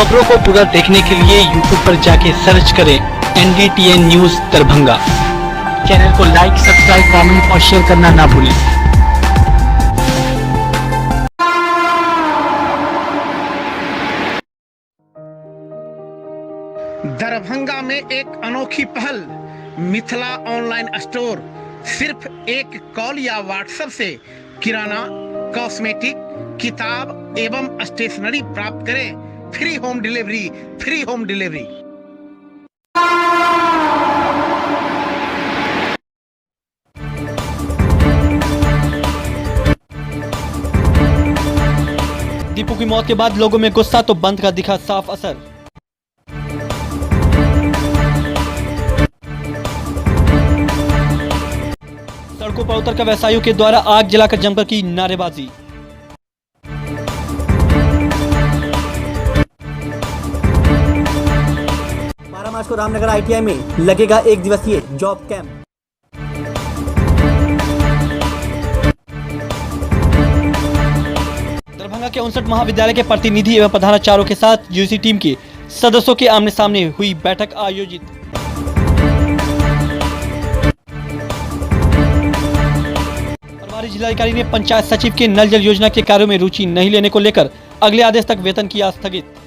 खबरों को पूरा देखने के लिए YouTube पर जाके सर्च करें NDTN न्यूज दरभंगा। चैनल को लाइक, सब्सक्राइब, कमेंट और शेयर करना ना भूलें। दरभंगा में एक अनोखी पहल, मिथिला ऑनलाइन स्टोर। सिर्फ एक कॉल या व्हाट्सएप से किराना, कॉस्मेटिक, किताब एवं स्टेशनरी प्राप्त करें। Free home delivery, free home delivery. Deepu की मौत के बाद लोगों में गुस्सा तो बंद का दिखा साफ असर। सड़कों पर उतरकर व्यवसायियों के द्वारा आग जलाकर जमकर की नारेबाजी। 12 मार्च को रामनगर ITI में लगेगा 1 दिवसीय जॉब कैंप। दरभंगा के 59 महाविद्यालय के प्रतिनिधि एवं प्रधानाचार्यों के साथ यूजी टीम के सदस्यों के आमने सामने हुई बैठक आयोजित। प्रभारी जिलाधिकारी ने पंचायत सचिव के नल जल योजना के कार्यों में रुचि नहीं लेने को लेकर अगले आदेश तक वेतन किया स्थगित।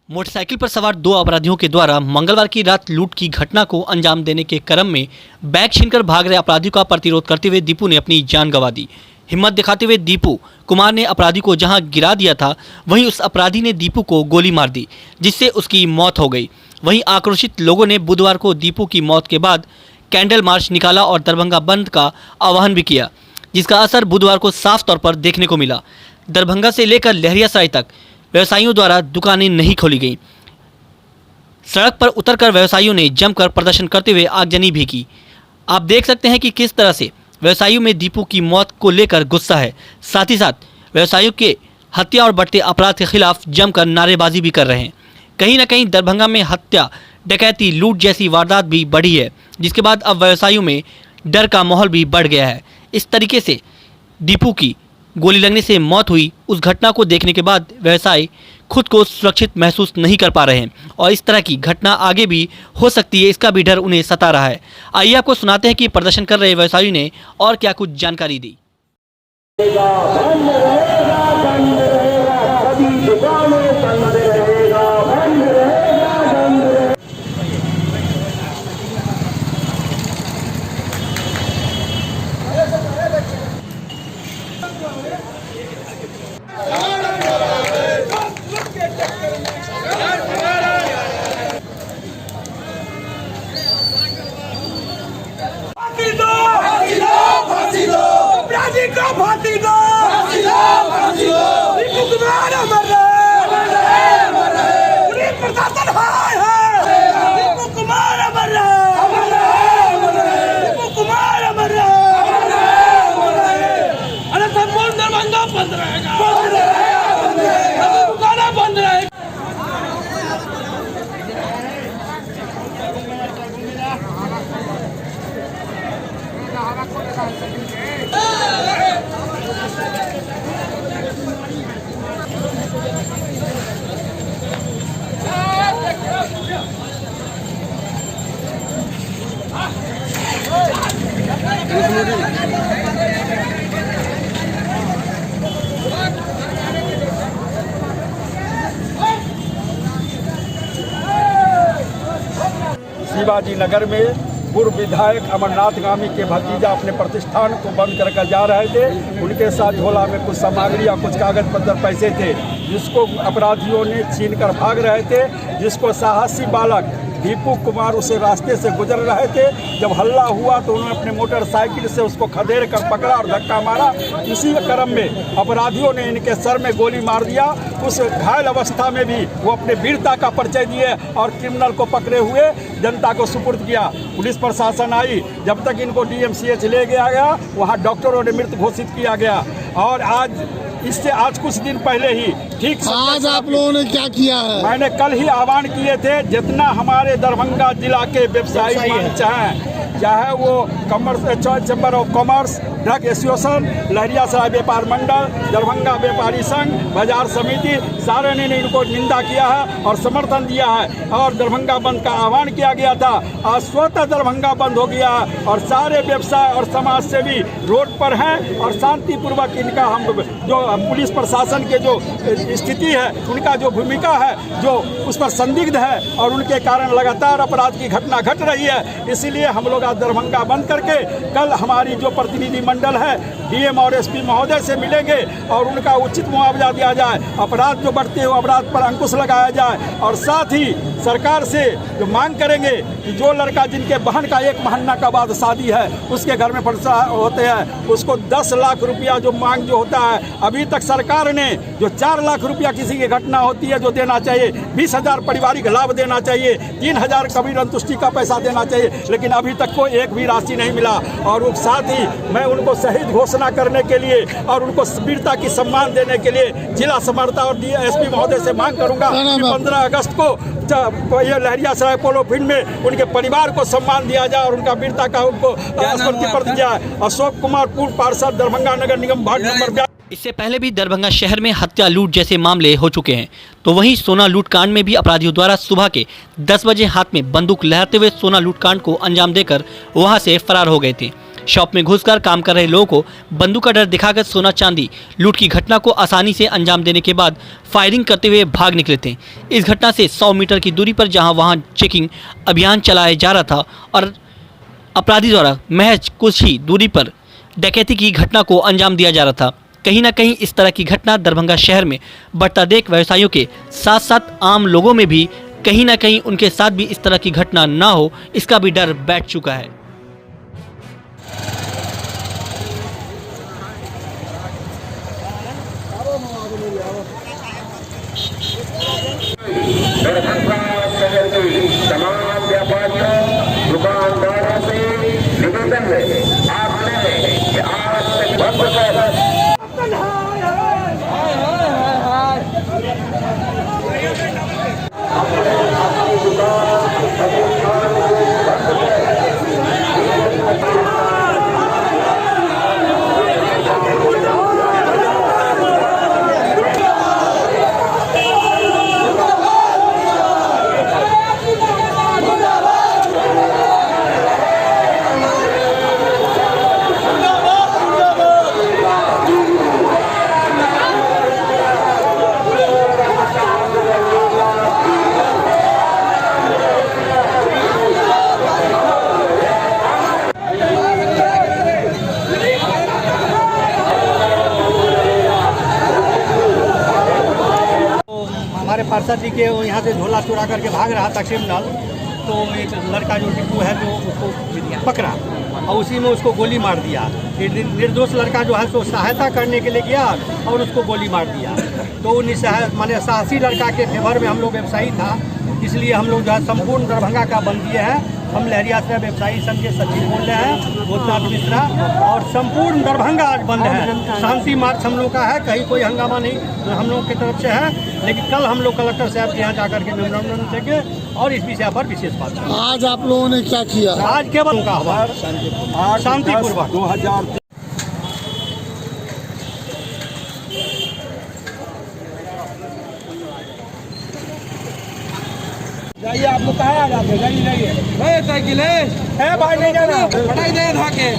मोटरसाइकिल पर सवार 2 अपराधियों के द्वारा मंगलवार की रात लूट की घटना को अंजाम देने के क्रम में बैग छीनकर भाग रहे अपराधियों का प्रतिरोध करते हुए दीपू ने अपनी जान गंवा दी। हिम्मत दिखाते हुए दीपू कुमार ने अपराधी को जहां गिरा दिया था वहीं उस अपराधी ने दीपू को गोली मार दी, जिससे उसकी मौत हो गई। वहीं आक्रोशित लोगों ने बुधवार को दीपू की मौत के बाद कैंडल मार्च निकाला और दरभंगा बंद का आह्वान भी किया, जिसका असर बुधवार को साफ तौर पर देखने को मिला। दरभंगा से लेकर लहरियासराय तक व्यवसायियों द्वारा दुकानें नहीं खोली गईं। सड़क पर उतरकर व्यवसायियों ने जमकर प्रदर्शन करते हुए आगजनी भी की। आप देख सकते हैं कि किस तरह से व्यवसायियों में दीपू की मौत को लेकर गुस्सा है। साथ ही साथ व्यवसायियों के हत्या और बढ़ते अपराध के खिलाफ जमकर नारेबाजी भी कर रहे हैं। कहीं ना कहीं दरभंगा में हत्या, डकैती, लूट जैसी वारदात भी बढ़ी है, जिसके बाद अब व्यवसायियों में डर का माहौल भी बढ़ गया है। इस तरीके से दीपू की गोली लगने से मौत हुई, उस घटना को देखने के बाद व्यवसायी खुद को सुरक्षित महसूस नहीं कर पा रहे हैं और इस तरह की घटना आगे भी हो सकती है, इसका भी डर उन्हें सता रहा है। आइए आपको सुनाते हैं कि प्रदर्शन कर रहे व्यवसायियों ने और क्या कुछ जानकारी दी। फांसी दो, दीपू कुमार अमर रहे, पुलिस प्रशासन हाय है, दीपू कुमार अमर रहे, दीपू कुमार अमर रहे। अरे संपूर्ण दरभंगा बंद रहेगा, दुकानें बंद रहेगी। शिवाजी नगर में पूर्व विधायक अमरनाथ गामी के भतीजा अपने प्रतिष्ठान को बंद कर जा रहे थे। उनके साथ झोला में कुछ सामग्री या कुछ कागज पत्र पैसे थे, जिसको अपराधियों ने छीन कर भाग रहे थे, जिसको साहसी बालक दीपू कुमार उसे रास्ते से गुजर रहे थे। जब हल्ला हुआ तो उन्होंने अपने मोटरसाइकिल से उसको खदेड़ कर पकड़ा और धक्का मारा। इसी क्रम में अपराधियों ने इनके सर में गोली मार दिया। उस घायल अवस्था में भी वो अपने वीरता का परिचय दिए और क्रिमिनल को पकड़े हुए जनता को सुपुर्द किया। पुलिस प्रशासन आई, जब तक इनको DMCH ले गया वहाँ डॉक्टरों ने मृत घोषित किया गया। और आज कुछ दिन पहले ही ठीक आज आप लोगों ने क्या किया है? मैंने कल ही आह्वान किए थे, जितना हमारे दरभंगा जिला के व्यवसायी मंच हैं, चाहे वो chamber of commerce, drug association, Laheriasarai व्यापार मंडल, दरभंगा व्यापारी संघ, बाजार समिति, सारे ने इनको निंदा किया है और समर्थन दिया है और दरभंगा बंद का आह्वान किया गया था। आज स्वतः दरभंगा बंद हो गया है और सारे व्यवसाय और समाज सेवी रोड पर हैं और शांतिपूर्वक इनका हम जो पुलिस प्रशासन के जो स्थिति है, उनका जो भूमिका है जो उस पर संदिग्ध है और उनके कारण लगातार अपराध की घटना घट रही है। इसीलिए हम लोग आज दरभंगा बंद करके कल हमारी जो प्रतिनिधि मंडल है डीएम और एसपी महोदय से मिलेंगे और उनका उचित मुआवजा दिया जाए, अपराध जो बढ़ते हो अपराध पर अंकुश लगाया जाए और साथ ही सरकार से जो मांग करेंगे कि जो लड़का जिनके बहन का 1 महीना का बाद शादी है उसके घर में पैसा होते हैं उसको 10 लाख रुपया जो मांग जो होता है, अभी तक सरकार ने जो 4 लाख रुपया किसी की घटना होती है जो देना चाहिए, 20,000 पारिवारिक लाभ देना चाहिए, 3,000 कबीर अंतुष्टि का पैसा देना चाहिए, लेकिन अभी तक कोई एक भी राशि नहीं मिला। और साथ ही मैं उनको शहीद घोषणा करने के लिए और उनको वीरता की सम्मान देने के लिए जिला समर्था और एसपी महोदय से मांग करूंगा कि 15 अगस्त को ये लहरियासराय पोलो फील्ड में उनके परिवार को सम्मान दिया जाए और उनका वीरता का उनको स्मृति पर दिया जाए। अशोक कुमार पूर्व पार्षद दरभंगा नगर निगम वार्ड नंबर। इससे पहले भी दरभंगा शहर में हत्या लूट जैसे मामले हो चुके हैं, तो वहीं सोना लूट कांड में भी अपराधियों द्वारा सुबह के 10 बजे हाथ में बंदूक लहराते हुए सोना लूट कांड को अंजाम देकर वहां से फरार हो गए थे। शॉप में घुसकर काम कर रहे लोगों को बंदूक का डर दिखाकर सोना चांदी लूट की घटना को आसानी से अंजाम देने के बाद फायरिंग करते हुए भाग निकले थे। इस घटना से 100 मीटर की दूरी पर जहां वहां चेकिंग अभियान चलाया जा रहा था और अपराधी द्वारा महज कुछ ही दूरी पर डकैती की घटना को अंजाम दिया जा रहा था। कहीं ना कहीं इस तरह की घटना दरभंगा शहर में बढ़ता देख व्यवसायियों के साथ साथ आम लोगों में भी कहीं ना कहीं उनके साथ भी इस तरह की घटना ना हो इसका भी डर बैठ चुका है। दरभंगा शहर के तमाम व्यापारियों दुकानदारों से निवेदन है आपने कि आज तक बंद कर हमारे पार्षद जी के यहाँ से झोला चुरा करके भाग रहा था क्रिमिनल, तो एक लड़का जो टिप्पू है जो उसको पकड़ा और उसी में उसको गोली मार दिया। निर्दोष लड़का जो है सो सहायता करने के लिए गया और उसको गोली मार दिया। तो माने साहसी लड़का के फेवर में हम लोग व्यवसायी था, इसलिए हम लोग जो है संपूर्ण दरभंगा का बंद किए हैं। हम लहरियासराय व्यवसायी संघ के सचिव बोल रहे हैं भूतनाथ मिश्रा, और संपूर्ण दरभंगा आज बंद है। शांति मार्च हम लोग का है, कहीं कोई हंगामा नहीं हम लोग की तरफ से है, लेकिन कल हम लोग कलेक्टर साहब के यहाँ जाकर के मेमोरेंडम देंगे और इस विषय पर विशेष बात करेंगे। आज आप लोगों ने क्या किया? आज केवल का हुआ शांतिपूर्वक 2000 जाइए, आप लोग कहाँ आ जाते हैं? जाइए जाइए, साइकिल है भाई, नहीं जाना, पटाई दे धाके।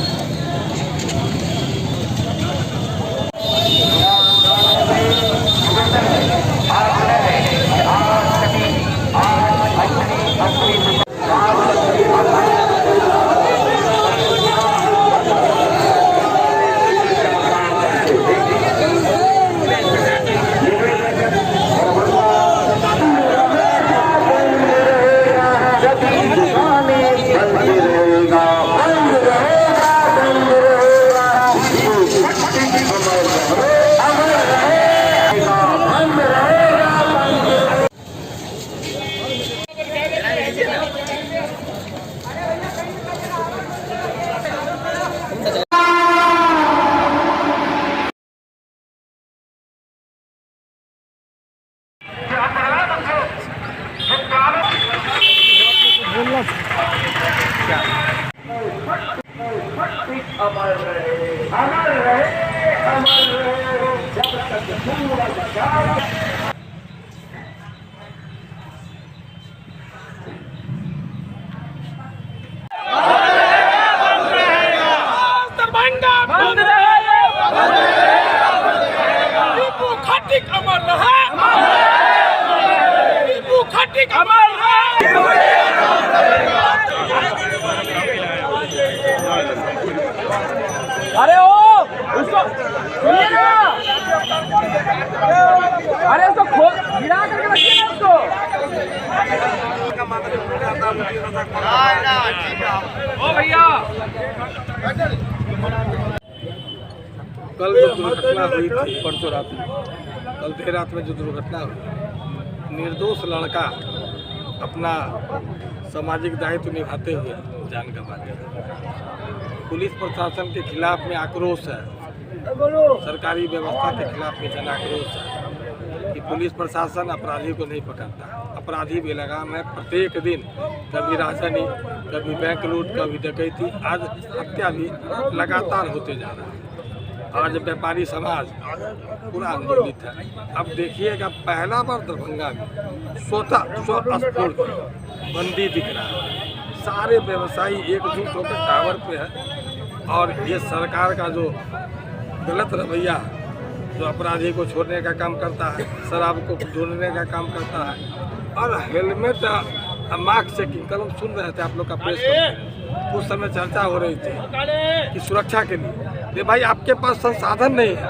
खट्टिक अमर रहे, दीपू खट्टिक अमर रहे। अरे ओ उसको सुनिए ना, अरे उसको गिरा करके रखिए ना उसको। ओ भैया कल जो दुर्घटना हुई थी परसों रात में, कल देर रात में जो दुर्घटना हुई, निर्दोष लड़का अपना सामाजिक दायित्व निभाते हुए जान गंवा दिया। पुलिस प्रशासन के खिलाफ में आक्रोश है, सरकारी व्यवस्था के खिलाफ में जन आक्रोश है कि पुलिस प्रशासन अपराधी को नहीं पकड़ता। अपराधी बेलगाम है, प्रत्येक दिन कभी राजधानी, कभी बैंक लूट, कभी डकैती, आज हत्या भी लगातार होते जा रहा है। आज व्यापारी समाज पूरा आंदोलित है। अब देखिएगा, पहला बार दरभंगा में स्वस्फूर्त बंदी दिख रहा है। सारे व्यवसायी एकजुट होकर टावर पे है और ये सरकार का जो गलत रवैया, जो अपराधी को छोड़ने का काम करता है, शराब को ढूंढने का काम करता है, और हेलमेट मास्क चेकिंग, कल हम सुन रहे थे आप लोग का प्रेस कॉन्फ्रेंस, उस समय चर्चा हो रही थी कि सुरक्षा के लिए भाई आपके पास संसाधन नहीं है,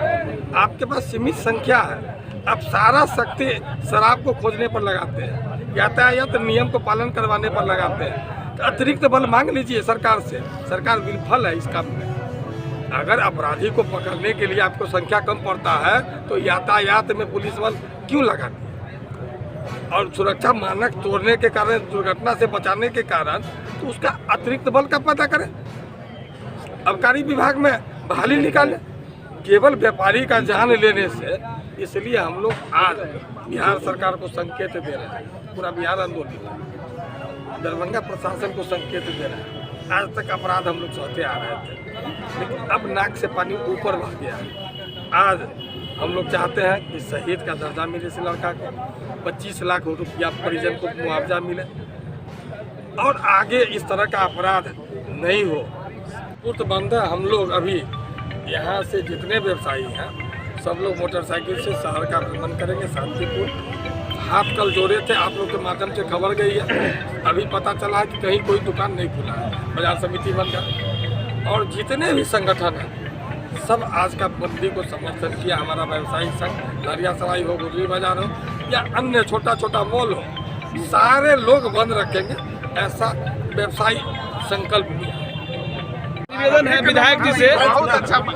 आपके पास सीमित संख्या है, आप सारा शक्ति शराब को खोजने पर लगाते हैं, यातायात नियम को पालन करवाने पर लगाते हैं। तो अतिरिक्त बल मांग लीजिए सरकार से, सरकार विफल है इस काम में। अगर अपराधी को पकड़ने के लिए आपको संख्या कम पड़ता है तो यातायात में पुलिस बल क्यों लगाती है? और सुरक्षा मानक तोड़ने के कारण, दुर्घटना से बचाने के कारण, तो उसका अतिरिक्त बल का पता करें। आबकारी विभाग में बहाली निकालें, केवल व्यापारी का जान लेने से। इसलिए हम लोग आज बिहार सरकार को संकेत दे रहे हैं, पूरा बिहार आंदोलित है, दरभंगा प्रशासन को संकेत दे रहे हैं। आज तक अपराध हम लोग सहते आ रहे थे, लेकिन अब नाक से पानी ऊपर बह गया है। आज हम लोग चाहते हैं कि शहीद का दर्जा मिले इस लड़का को, 25 लाख रुपया परिजन को मुआवजा मिले, और आगे इस तरह का अपराध नहीं हो। पूर्त बंद है। हम लोग अभी यहाँ से जितने व्यवसायी हैं सब लोग मोटरसाइकिल से शहर का भ्रमण करेंगे, शांतिपूर्ण। हाथ कल जोड़े थे, आप लोग के माध्यम से खबर गई है, अभी पता चला है कि कहीं कोई दुकान नहीं खुला है, बाजार समिति बंद है। और जितने भी संगठन हैं सब आज का बंदी को समर्थन किया। हमारा व्यवसायिक संघ, लहरियासराय हो, गुजरी बाजार हो, या अन्य छोटा छोटा मॉल हो, सारे लोग बंद रखेंगे, ऐसा व्यवसायी संकल्प लिया। निवेदन है विधायक जी से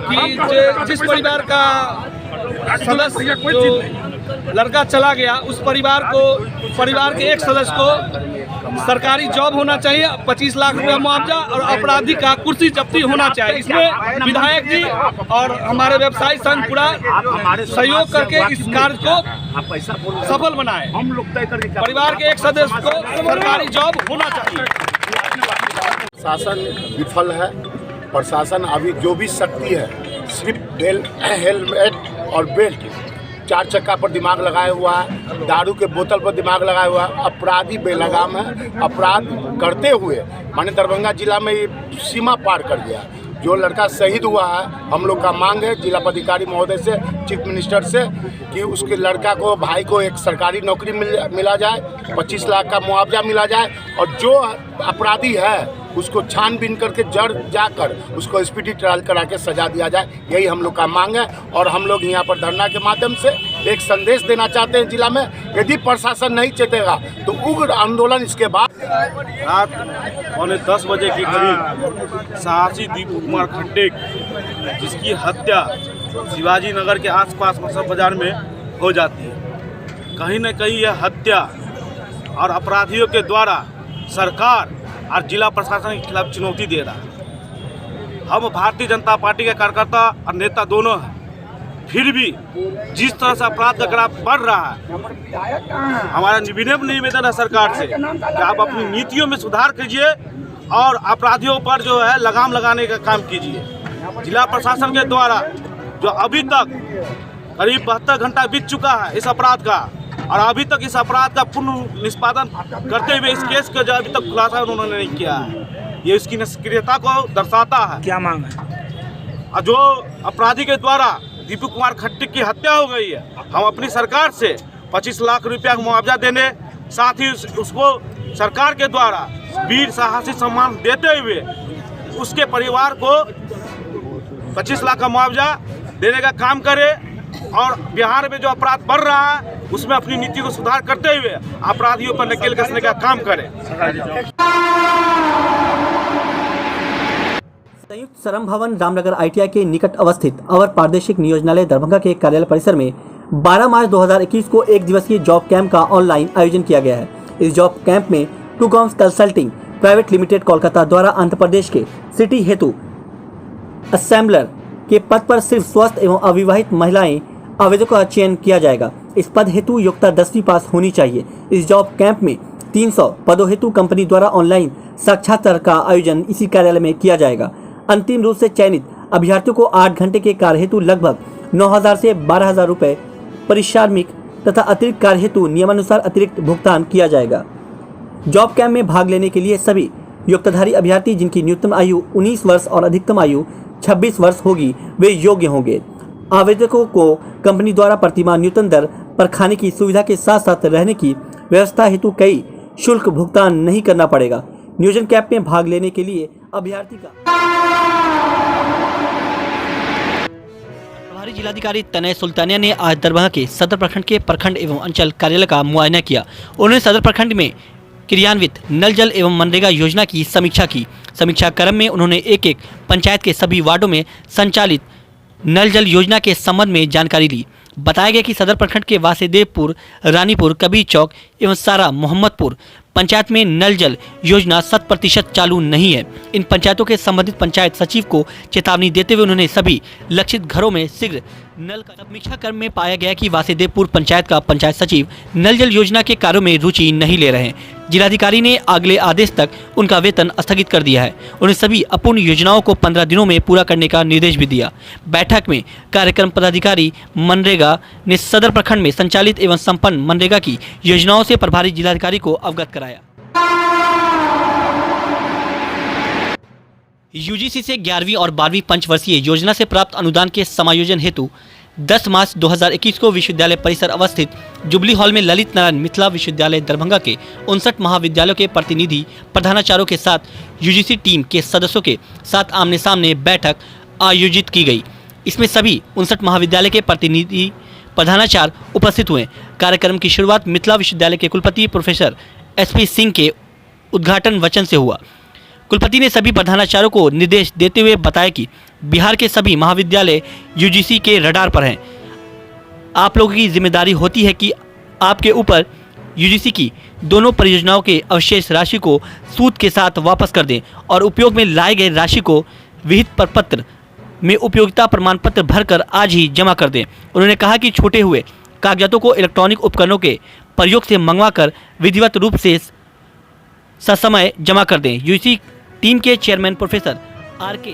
कि जिस परिवार का सदस्य जो लड़का चला गया, उस परिवार के एक सदस्य को सरकारी जॉब होना चाहिए, 25 लाख रुपया मुआवजा, और अपराधी का कुर्सी जब्ती होना चाहिए। इसमें विधायक जी और हमारे व्यवसायी संघ पूरा सहयोग करके इस कार्य को सफल बनाए। परिवार के एक सदस्य को सरकारी जॉब होना चाहिए। शासन विफल है। प्रशासन अभी जो भी शक्ति है सिर्फ हेलमेट और बेल्ट, 4 चक्का पर दिमाग लगाया हुआ है, दारू के बोतल पर दिमाग लगाया हुआ है। अपराधी बेलगाम है, अपराध करते हुए माने दरभंगा जिला में ये सीमा पार कर गया। जो लड़का शहीद हुआ है, हम लोग का मांग है जिला पदाधिकारी महोदय से, चीफ मिनिस्टर से, कि उसके लड़का को, भाई को एक सरकारी नौकरी मिला जाए, 25 लाख का मुआवजा मिला जाए, और जो अपराधी है उसको छानबीन करके जड़ जाकर उसको स्पीडी ट्रायल करा के सजा दिया जाए। यही हम लोग का मांग है। और हम लोग यहाँ पर धरना के माध्यम से एक संदेश देना चाहते हैं जिला में, यदि प्रशासन नहीं चेतेगा तो उग्र आंदोलन इसके बाद। रात 9:45 बजे के करीब साहसी दीपू कुमार खट्टिक, जिसकी हत्या शिवाजी नगर के आसपास मसब बाजार में हो जाती है, कहीं न कहीं यह हत्या और अपराधियों के द्वारा सरकार और जिला प्रशासन के खिलाफ चुनौती दे रहा है। हम भारतीय जनता पार्टी के कार्यकर्ता और नेता दोनों हैं, फिर भी जिस तरह से अपराध का ग्राफ बढ़ रहा है, हमारा निवेदन है सरकार से कि आप अपनी नीतियों में सुधार कीजिए और अपराधियों पर जो है लगाम लगाने का काम कीजिए। जिला प्रशासन के द्वारा जो अभी तक करीब 72 घंटा बीत चुका है इस अपराध का, और अभी तक इस अपराध का पूर्ण निष्पादन करते हुए इस केस का जो अभी तक खुलासा उन्होंने नहीं किया है, ये इसकी निष्क्रियता को दर्शाता है। क्या मांग है? और जो अपराधी के द्वारा दीपू कुमार खट्टिक की हत्या हो गई है। हम अपनी सरकार से 25 लाख रुपया का मुआवजा देने, साथ ही उसको सरकार के द्वारा वीर साहसी सम्मान देते हुए उसके परिवार को 25 लाख का मुआवजा देने का काम करे और बिहार में जो अपराध बढ़ रहा है उसमें अपनी नीति को सुधार करते हुए अपराधियों पर नकेल कसने का काम करे। संयुक्त श्रम भवन रामनगर ITI के निकट अवस्थित अवर प्रादेशिक नियोजनालय दरभंगा के कार्यालय परिसर में 12 मार्च 2021 को एक दिवसीय जॉब कैंप का ऑनलाइन आयोजन किया गया है। इस जॉब कैंप में टूकॉम्स कंसल्टिंग प्राइवेट लिमिटेड कोलकाता द्वारा आंध्र प्रदेश के सिटी हेतु असेंबलर के पद पर सिर्फ स्वस्थ एवं अविवाहित महिलाएं आवेदकों का चयन किया जाएगा। इस पद हेतु योग्यता 10वीं पास होनी चाहिए। इस जॉब कैंप में 300 पदों हेतु कंपनी द्वारा ऑनलाइन साक्षात्कार का आयोजन इसी कार्यालय में किया जाएगा। अंतिम रूप से चयनित अभ्यर्थियों को 8 घंटे के कार्य हेतु लगभग 9,000 से 12,000 रुपये परिश्रमिक तथा अतिरिक्त कार्य हेतु नियमानुसार अतिरिक्त भुगतान किया जाएगा। जॉब कैंप में भाग लेने के लिए सभी योग्यताधारी अभ्यर्थी जिनकी न्यूनतम आयु 19 वर्ष और अधिकतम आयु 26 वर्ष होगी वे योग्य होंगे। आवेदकों को कंपनी द्वारा प्रतिमाह न्यूनतम दर पर खाने की सुविधा के साथ साथ रहने की व्यवस्था हेतु कई शुल्क भुगतान नहीं करना पड़ेगा। नियोजन कैंप में भाग लेने के लिए अभ्यर्थी का प्रभारी जिलाधिकारी तनय सुल्तानिया ने आज दरभंगा के सदर प्रखंड के प्रखंड एवं अंचल कार्यालय का मुआयना किया। उन्होंने सदर प्रखंड में क्रियान्वित नल जल एवं मनरेगा योजना की समीक्षा की। समीक्षा क्रम में उन्होंने एक पंचायत के सभी वार्डों में संचालित नल जल योजना के संबंध में जानकारी ली। बताया गया कि सदर प्रखंड के वासुदेवपुर, रानीपुर, कबीर चौक एवं सारा मोहम्मदपुर पंचायत में नल जल योजना 100% चालू नहीं है। इन पंचायतों के संबंधित पंचायत सचिव को चेतावनी देते हुए उन्होंने सभी लक्षित घरों में शीघ्र नल का समीक्षा क्रम में पाया गया कि वासुदेवपुर पंचायत का पंचायत सचिव नल जल योजना के कार्यों में रुचि नहीं ले रहे हैं। जिलाधिकारी ने अगले आदेश तक उनका वेतन स्थगित कर दिया है। उन्हें सभी अपूर्ण योजनाओं को 15 दिनों में पूरा करने का निर्देश भी दिया। बैठक में कार्यक्रम पदाधिकारी मनरेगा ने सदर प्रखंड में संचालित एवं संपन्न मनरेगा की योजनाओं से प्रभारी जिलाधिकारी को अवगत कराया। यूजीसी से 11वीं और 12वीं पंचवर्षीय योजना से प्राप्त अनुदान के समायोजन हेतु 10 मार्च 2021 को विश्वविद्यालय परिसर अवस्थित जुबली हॉल में ललित नारायण मिथिला विश्वविद्यालय दरभंगा के 59 महाविद्यालयों के प्रतिनिधि प्रधानाचार्यों के साथ यूजीसी टीम के सदस्यों के साथ आमने सामने बैठक आयोजित की गई। इसमें सभी 59 महाविद्यालय के प्रतिनिधि प्रधानाचार्य उपस्थित हुए। कार्यक्रम की शुरुआत मिथिला विश्वविद्यालय के कुलपति प्रोफेसर SP सिंह के उद्घाटन वचन से हुआ। कुलपति ने सभी प्रधानाचार्यों को निर्देश देते हुए बताया कि बिहार के सभी महाविद्यालय यूजीसी के रडार पर हैं। आप लोगों की जिम्मेदारी होती है कि आपके ऊपर यूजीसी की दोनों परियोजनाओं के अवशेष राशि को सूद के साथ वापस कर दें और उपयोग में लाए गए राशि को विहित प्रपत्र में उपयोगिता प्रमाण पत्र भरकर आज ही जमा कर दें। उन्होंने कहा कि छूटे हुए कागजातों को इलेक्ट्रॉनिक उपकरणों के प्रयोग से मंगवाकर विधिवत रूप से ससमय जमा कर दें। यूजीसी टीम के चेयरमैन प्रोफेसर RK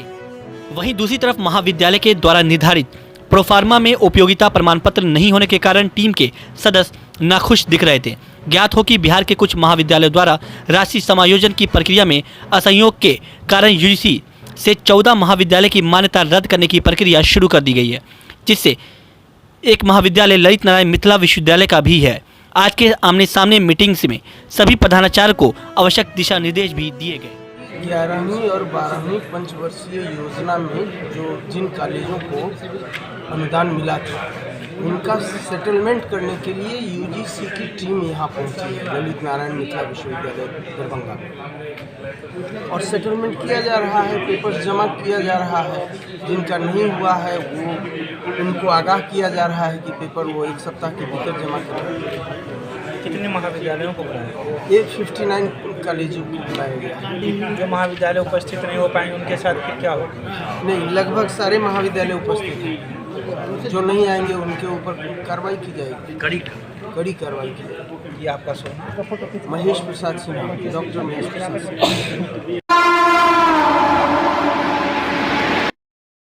वहीं दूसरी तरफ महाविद्यालय के द्वारा निर्धारित प्रोफार्मा में उपयोगिता प्रमाण पत्र नहीं होने के कारण टीम के सदस्य नाखुश दिख रहे थे। ज्ञात हो कि बिहार के कुछ महाविद्यालयों द्वारा राशि समायोजन की प्रक्रिया में असहयोग के कारण यूजीसी से 14 महाविद्यालय की मान्यता रद्द करने की प्रक्रिया शुरू कर दी गई है, जिससे एक महाविद्यालय ललित नारायण मिथिला विश्वविद्यालय का भी है। आज के आमने सामने मीटिंग्स में सभी प्रधानाचार्य को आवश्यक दिशा निर्देश भी दिए गए। 11वीं और 12वीं पंचवर्षीय योजना में जिन कॉलेजों को अनुदान मिला था उनका सेटलमेंट करने के लिए यूजीसी की टीम यहाँ पहुँची है ललित नारायण मिथिला विश्वविद्यालय दरभंगा में, और सेटलमेंट किया जा रहा है, पेपर्स जमा किया जा रहा है। जिनका नहीं हुआ है वो उनको आगाह किया जा रहा है कि पेपर वो 1 सप्ताह के भीतर जमा करें। कितने महाविद्यालयों को बुलाया? एक 59 कॉलेजों को बुलाया गया। जो महाविद्यालय उपस्थित नहीं हो पाएंगे उनके साथ फिर क्या होगा? नहीं, लगभग सारे महाविद्यालय उपस्थित हैं। जो नहीं आएंगे उनके ऊपर कार्रवाई की जाएगी, कड़ी कार्रवाई की जाएगी। ये आपका स्वयं महेश प्रसाद सिन्हा, डॉक्टर महेश प्रसाद सिन्हा।